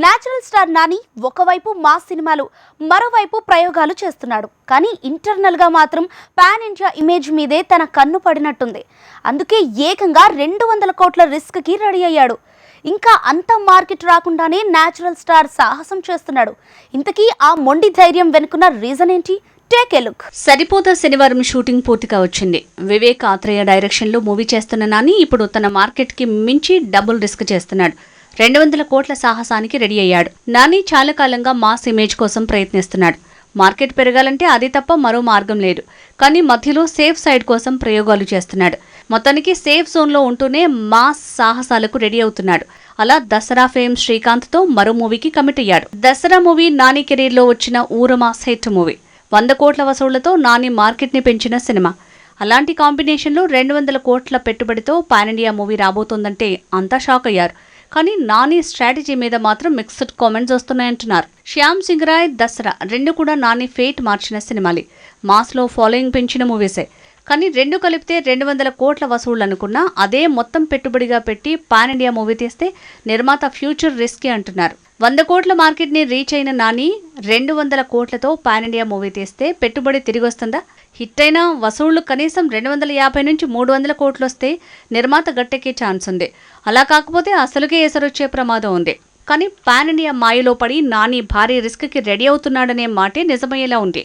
Natural star Nani ఒకవైపు mass సినిమాలు మరోవైపు ప్రయోగాలు చేస్తున్నాడు. కానీ ఇంటర్నల్ గా మాత్రం పాన్ ఇండియా ఇమేజ్ మీదే తన కన్ను పడినట్టుంది. అందుకే ఏకంగా 200 కోట్ల రిస్క్ కి రెడీ అయ్యాడు. ఇంకా అంత మార్కెట్ రాకుండానే నేచురల్ స్టార్ సాహసం చేస్తున్నాడు. ఇంతకీ ఆ మొండి ధైర్యం వెనుకున్న రీజన్ ఏంటి? Take a look. సరిపోతా శనివారం షూటింగ్ పూర్తిగా వచ్చింది. వివేక్ ఆత్రేయ డైరెక్షన్ లో మూవీ చేస్తున్న నాని ఇప్పుడు తన మార్కెట్ కి మించి డబుల్ రిస్క్ చేస్తున్నాడు. 200 కోట్ల సాహసానికి రెడీ అయ్యాడు. నాని చాలా కాలంగా మాస్ ఇమేజ్ కోసం ప్రయత్నిస్తున్నాడు. మార్కెట్ పెరగాలంటే అది తప్ప మరో మార్గం లేదు. కానీ మధ్యలో సేఫ్ సైడ్ కోసం ప్రయోగాలు చేస్తున్నాడు. మొత్తానికి సేఫ్ జోన్లో ఉంటూనే మాస్ సాహసాలకు రెడీ అవుతున్నాడు. అలా దసరా ఫేమ్ శ్రీకాంత్తో మరో మూవీకి కమిట్ అయ్యాడు. దసరా మూవీ నాని కెరీర్లో వచ్చిన ఊరమాస్ హిట్ మూవీ. 100 కోట్ల వసూళ్లతో నాని మార్కెట్ని పెంచిన సినిమా. అలాంటి కాంబినేషన్లో 200 కోట్ల పెట్టుబడితో పాన్ ఇండియా మూవీ రాబోతోందంటే అంతా షాక్ అయ్యారు. కానీ నాని స్ట్రాటజీ మీద మాత్రం మిక్స్డ్ కామెంట్స్ వస్తున్నాయంటున్నారు. శ్యామ్ సింగ్ రాయ్, దసరా రెండు కూడా నాని ఫేట్ మార్చిన సినిమాలే. మాస్లో ఫాలోయింగ్ పెంచిన మూవీసే. కానీ రెండు కలిపితే 200 కోట్ల వసూళ్లు అనుకున్నా అదే మొత్తం పెట్టుబడిగా పెట్టి పాన్ ఇండియా మూవీ తీస్తే నిర్మాత ఫ్యూచర్ రిస్కీ అంటున్నారు. 100 కోట్ల మార్కెట్ ని రీచ్ అయిన నాని 200 కోట్లతో పాన్ ఇండియా మూవీ తీస్తే పెట్టుబడి తిరిగి వస్తుందా? హిట్ అయిన వసూళ్లు కనీసం 250 నుంచి 300 కోట్లు వస్తే నిర్మాత గట్టెక్కే ఛాన్స్ ఉంది. అలా కాకపోతే అసలుకే ఎసరొచ్చే ప్రమాదం ఉంది. కానీ పాన్ ఇండియా మాయలో పడి నాని భారీ రిస్క్ కి రెడీ అవుతున్నాడనే మాటే నిజమయ్యేలా ఉంది.